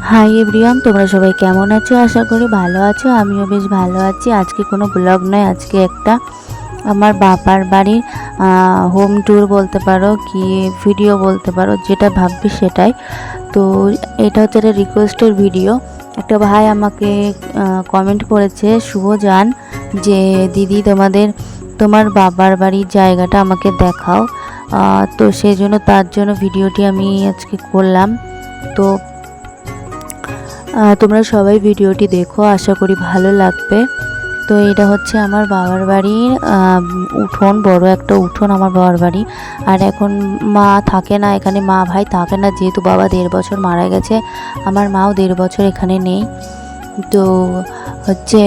Hi everyone, তোমরা সবাই কেমন আছো? আশা করি ভালো আছো। আমিও বেশ ভালো আছি। আজকে কোনো ব্লগ নয়, আজকে একটা আমার বাবার বাড়ির হোম ট্যুর বলতে পারো, কি ভিডিও বলতে পারো, যেটা ভাববি সেটাই। তো এটা হচ্ছে একটা রিকোয়েস্টের ভিডিও। একটা ভাই আমাকে কমেন্ট করেছে, শুভজান, যে দিদি তোমার বাবার বাড়ির জায়গাটা আমাকে দেখাও। তো সেই জন্য তার জন্য ভিডিওটি আমি আজকে করলাম। তো তোমরা সবাই ভিডিওটি দেখো, আশা করি ভালো লাগবে। তো এটা হচ্ছে আমার বাবার বাড়ির উঠোন, বড় একটা উঠোন আমার বাবার বাড়ি। আর এখন মা থাকে না এখানে, মা ভাই থাকে না, যেহেতু বাবা 1.5 বছর মারা গেছে। আমার মাও 1.5 বছর এখানে নেই। তো হচ্ছে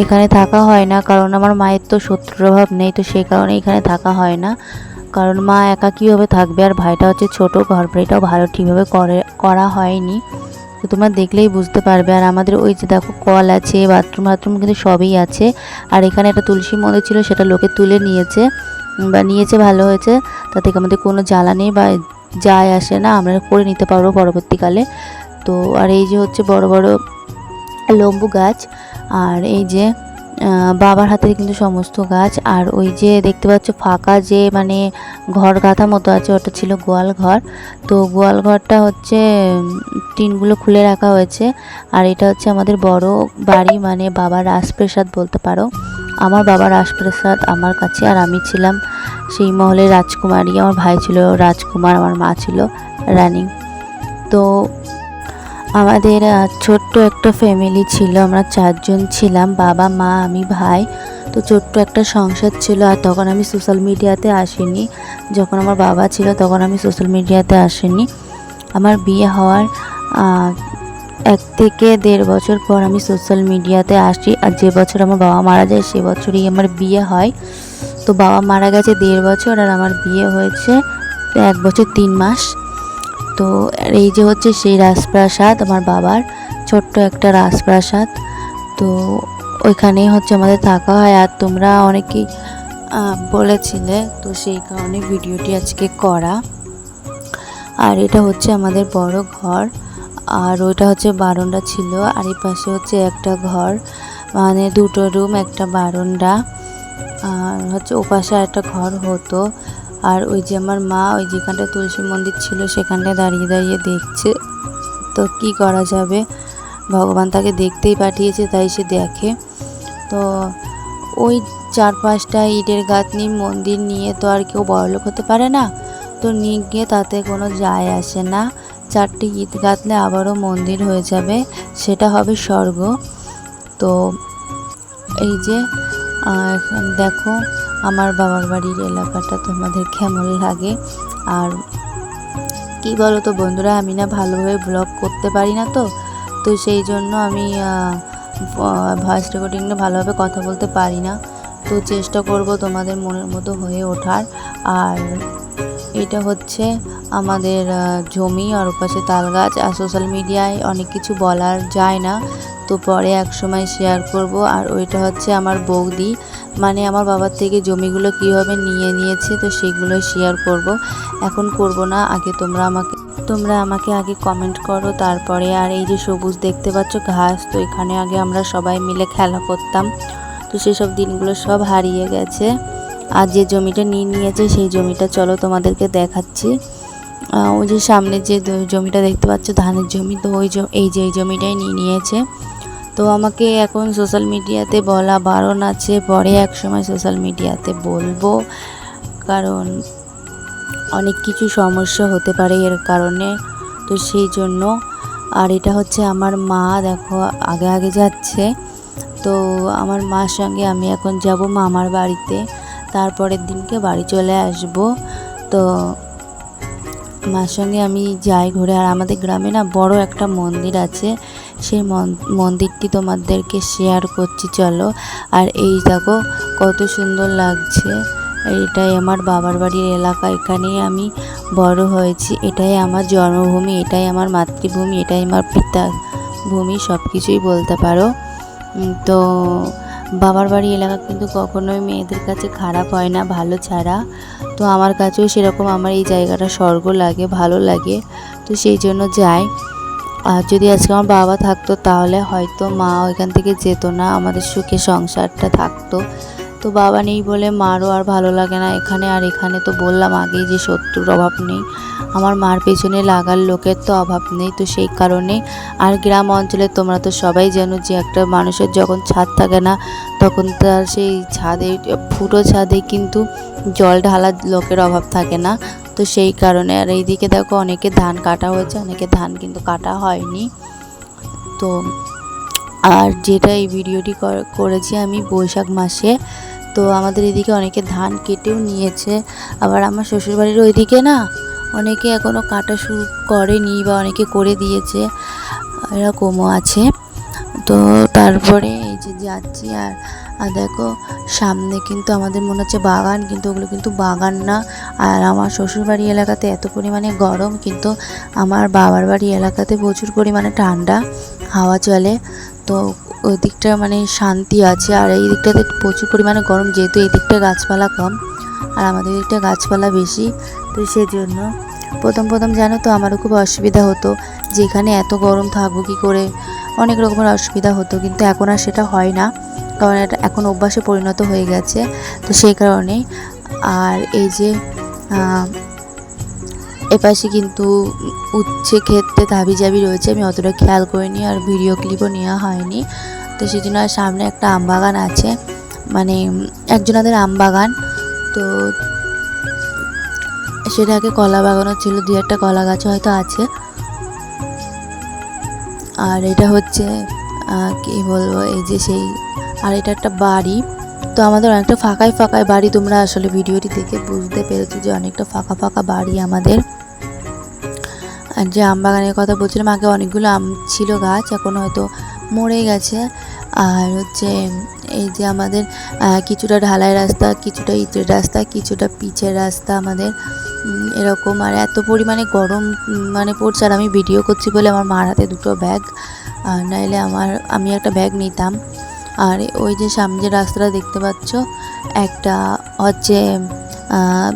এখানে থাকা হয় না, কারণ আমার মায়ের তো শত্রুর অভাব নেই, তো সেই কারণে এখানে থাকা হয় না। কারণ মা একা কীভাবে থাকবে, আর ভাইটা হচ্ছে ছোটো, ঘর বাড়িটাও ভালো ঠিকভাবে করা হয়নি। তো তোমরা দেখলেই বুঝতে পারবে। আর আমাদের ওই যে দেখো, কল আছে, বাথরুম কিন্তু সবই আছে। আর এখানে একটা তুলসী মন্দির ছিল, সেটা লোকে তুলে নিয়েছে, ভালো হয়েছে। তা থেকে আমাদের কোনো জ্বালা নেই বা যায় আসে না, আমরা করে নিতে পারবো পরবর্তীকালে। তো আর এই যে হচ্ছে বড় বড় লেবু গাছ, আর এই যে বাবার হাতের কিন্তু সমস্ত গাছ। আর ওই যে দেখতে পাচ্ছ ফাঁকা যে মানে ঘর গাঁথা মতো আছে, ওটা ছিল গোয়াল ঘর। তো গোয়াল ঘরটা হচ্ছে টিনগুলো খুলে রাখা হয়েছে। আর এটা হচ্ছে আমাদের বড় বাড়ি, মানে বাবার রাজপ্রাসাদ বলতে পারো। আমার বাবার রাজপ্রাসাদ আমার কাছে, আর আমি ছিলাম সেই মহলের রাজকুমারী। আমার ভাই ছিল রাজকুমার, আমার মা ছিল রানী। তো আমাদের ছোট্ট একটা ফ্যামিলি ছিল, আমরা 4 জন ছিলাম, বাবা, মা, আমি, ভাই। তো ছোট্ট একটা সংসার ছিল। আর তখন আমি সোশ্যাল মিডিয়াতে আসিনি, যখন আমার বাবা ছিল তখন আমি সোশ্যাল মিডিয়াতে আসিনি। আমার বিয়ে হওয়ার 1 থেকে 1.5 বছর পর আমি সোশ্যাল মিডিয়াতে আসি। আর যে বছর আমার বাবা মারা যায় সে বছরই আমার বিয়ে হয়। তো বাবা মারা গেছে 1.5 বছর, আর আমার বিয়ে হয়েছে 1 বছর 3 মাস। তো এই যে হচ্ছে সেই রাজপ্রাসাদ, আমার বাবার ছোট্ট একটা রাজপ্রাসাদ। তো ওইখানেই হচ্ছে আমাদের থাকা হয়। আর তোমরা অনেকেই বলেছিলে, তো সেই কারণে ভিডিওটি আজকে করা। আর এটা হচ্ছে আমাদের বড় ঘর, আর ওইটা হচ্ছে বারান্দা ছিল। আর এই পাশে হচ্ছে একটা ঘর, মানে 2টো রুম, একটা বারান্দা। আর হচ্ছে ও পাশে একটা ঘর হতো। আর ওই যে আমার মা ওই যেখানটা তুলসী মন্দির ছিল সেখানটায় দাঁড়িয়ে দাঁড়িয়ে দেখছে। তো কি করা যাবে, ভগবান তাকে দেখতেই পাঠিয়েছে, তাই সে দেখে। তো ওই 4-5টা ইটের গাঁথনি মন্দির নিয়ে তো আর কেউ বড়লোক হতে পারে না। তো নিয়ে গিয়ে তাতে কোনো যায় আসে না। 4টে ইট গাঁথলে আবারও মন্দির হয়ে যাবে, সেটা হবে স্বর্গ। তো এই যে এখন দেখো আমার বাবার বাড়ির এলাকাটা তোমাদের কেমন লাগে। আর কি বলো তো বন্ধুরা, আমি না ভালোভাবে ব্লগ করতে পারি না, তো সেই জন্য আমি ভয়েস রেকর্ডিংটা ভালোভাবে কথা বলতে পারি না। তো চেষ্টা করব তোমাদের মনের মতো হয়ে ওঠার। আর এটা হচ্ছে আমাদের জমি, আর ওপাশে তাল গাছ। আর সোশ্যাল মিডিয়ায় অনেক কিছু বলার যায় না, তো পরে এক সময় শেয়ার করব। আর ওইটা হচ্ছে আমার বৌদি, মানে আমার বাবার থেকে জমিগুলো কীভাবে নিয়েছে, তো সেগুলো শেয়ার করব। এখন করব না, আগে তোমরা আমাকে আগে কমেন্ট করো, তারপরে। আর এই যে সবুজ দেখতে পাচ্ছ ঘাস, তো এখানে আগে আমরা সবাই মিলে খেলা করতাম। তো সেসব দিনগুলো সব হারিয়ে গেছে। আর যে জমিটা নিয়েছে সেই জমিটা চলো তোমাদেরকে দেখাচ্ছি। ওই যে সামনে যে জমিটা দেখতে পাচ্ছ ধানের জমি, তো এই জমিটাই নিয়েছে। তো আমাকে এখন সোশ্যাল মিডিয়াতে বলা বারণ আছে, পরে এক সময় সোশ্যাল মিডিয়াতে বলবো, কারণ অনেক কিছু সমস্যা হতে পারে এর কারণে, তো সেই জন্য। আর এটা হচ্ছে আমার মা, দেখো আগে আগে যাচ্ছে। তো আমার মার সঙ্গে আমি এখন যাব মামার বাড়িতে, তারপরের দিনকে বাড়ি চলে আসব। তো মার সঙ্গে আমি যাই ঘুরে। আর আমাদের গ্রামে না বড় একটা মন্দির আছে, সেই মন্দিরটি তোমাদেরকে শেয়ার করছি চলো। আর এই দেখো কত সুন্দর লাগছে। এটাই আমার বাবার বাড়ির এলাকা, এখানেই আমি বড় হয়েছি, এটাই আমার জন্মভূমি, এটাই আমার মাতৃভূমি, এটাই আমার পিতা ভূমি, সব কিছুই বলতে পারো। তো বাবার বাড়ি এলাকা কিন্তু কখনোই মেয়েদের কাছে খারাপ হয় না, ভালো ছাড়া। তো আমার কাছেও সেরকম আমার এই জায়গাটা স্বর্গ লাগে, ভালো লাগে, তো সেই জন্য যাই। আর যদি আজকে আমার বাবা থাকতো তাহলে হয়তো মা ওইখান থেকে যেত না, আমাদের সুখে সংসারটা থাকতো। তো বাবা নেই বলে মারও আর ভালো লাগে না এখানে। আর এখানে তো বললাম আগেই যে শত্রুর অভাব নেই, আমার মার পেছনে লাগার লোকের তো অভাব নেই। তো সেই কারণে আর গ্রাম অঞ্চলে তোমরা তো সবাই জানো যে একটা মানুষের যখন ছাদ থাকে না তখন তার সেই ছাদে ফুটো ছাদে কিন্তু জল ঢালার লোকের অভাব থাকে না। তো সেই কারণে আর এইদিকে দেখো অনেকে ধান কাটা হয়েছে, অনেকে ধান কিন্তু কাটা হয়নি। তো আর যেটা এই ভিডিওটি করেছি আমি বৈশাখ মাসে, তো আমাদের এদিকে অনেকে ধান কেটেও নিয়েছে। আবার আমার শ্বশুরবাড়ির ওইদিকে না অনেকে এখনও কাটা শুরু করেনি বা অনেকে করে দিয়েছে, এরকমও আছে। তো তারপরে এই যে যাচ্ছি আর দেখো সামনে কিন্তু আমাদের মনে হচ্ছে বাগান, কিন্তু ওগুলো কিন্তু বাগান না। আর আমার শ্বশুরবাড়ি এলাকাতে এত পরিমাণে গরম, কিন্তু আমার বাবার বাড়ি এলাকাতে প্রচুর পরিমাণে ঠান্ডা হাওয়া চলে। তো ওই দিকটা মানে শান্তি আছে। আর এই দিকটাতে প্রচুর পরিমাণে গরম, যেহেতু এই দিকটা গাছপালা কম আর আমাদের দিকটা গাছপালা বেশি। তো সেজন্য প্রথম জানো তো আমারও খুব অসুবিধা হতো যে এখানে এত গরম থাকবো কী করে, অনেক রকমের অসুবিধা হতো। কিন্তু এখন আর সেটা হয় না, কারণ এটা এখন অভ্যাসে পরিণত হয়ে গেছে। তো সেই কারণে আর এই যে এপাশে কিন্তু উচ্ছে ক্ষেত্রে হাবিজাবি রয়েছে, আমি অতটা খেয়াল করিনি আর ভিডিও ক্লিপও নেওয়া হয়নি। তো সেই জন্য আর সামনে একটা আম বাগান আছে, মানে একজনাদের আম বাগান। তো সেটা আগে কলা বাগানও ছিল, দু একটা কলা গাছও হয়তো আছে। আর এটা হচ্ছে কি বলবো, এই যে সেই, আর এটা একটা বাড়ি। তো আমাদের অনেকটা ফাঁকাই বাড়ি, তোমরা আসলে ভিডিওটি দেখে বুঝতে পেরেছো যে অনেকটা ফাঁকা বাড়ি আমাদের। আর যে আম বাগানের কথা বলছিলাম, আগে অনেকগুলো আম ছিল গাছ, এখন হয়তো মরে গেছে। আর হচ্ছে এই যে আমাদের কিছুটা ঢালাই রাস্তা, কিছুটা ইটের রাস্তা, কিছুটা পিচের রাস্তা আমাদের এরকম। আর এত পরিমাণে গরম মানে পড়ছে, আর আমি ভিডিও করছি বলে আমার মার হাতে দুটো ব্যাগ, নাইলে আমি একটা ব্যাগ নিতাম। আর ওই যে সামনে যে রাস্তাটা দেখতে পাচ্ছ, একটা হচ্ছে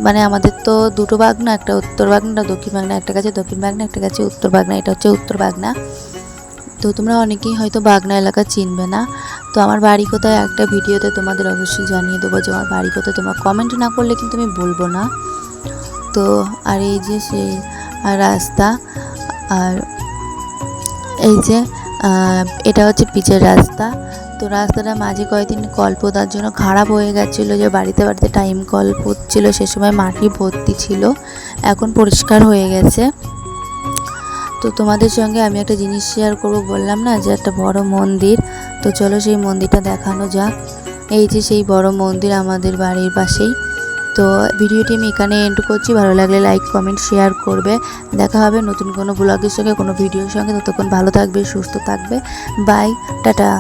মানে আমাদের তো দুটো বাগনা, একটা উত্তর বাগনা একটা দক্ষিণ বাগনা, একটা কাছে দক্ষিণ বাগনা একটা কাছে উত্তর বাগনা, এটা হচ্ছে উত্তর বাগনা। তো তোমরা অনেকেই হয়তো বাগনা এলাকা চিনবে না। তো আমার বাড়ি কোথায় একটা ভিডিওতে তোমাদের অবশ্যই জানিয়ে দেবো যে আমার বাড়ি কোথায়, তোমরা কমেন্ট না করলে কিন্তু আমি বলবো না। তো আর এই যে সেই রাস্তা, আর এই যে এটা হচ্ছে পিচের রাস্তা। তো রাস্তাটা মাঝে কয়েকদিন কল্পতার জন্য খারাপ হয়ে গেছিলো, যে বাড়িতে টাইম কল হচ্ছিলো, সে সময় মাটি ভর্তি ছিল, এখন পরিষ্কার হয়ে গেছে। তো তোমাদের সঙ্গে আমি একটা জিনিস শেয়ার করব, বললাম না যে একটা বড় মন্দির, তো চলো সেই মন্দিরটা দেখানো যাক। এই যে সেই বড় মন্দির আমাদের বাড়ির পাশেই। তো ভিডিওটি আমি এখানে এন্ড করছি, ভালো লাগলে লাইক কমেন্ট শেয়ার করবে। দেখা হবে নতুন কোনো ব্লগের সঙ্গে, কোনো ভিডিওর সঙ্গে। ততক্ষণ ভালো থাকবে, সুস্থ থাকবে, বাই, টাটা।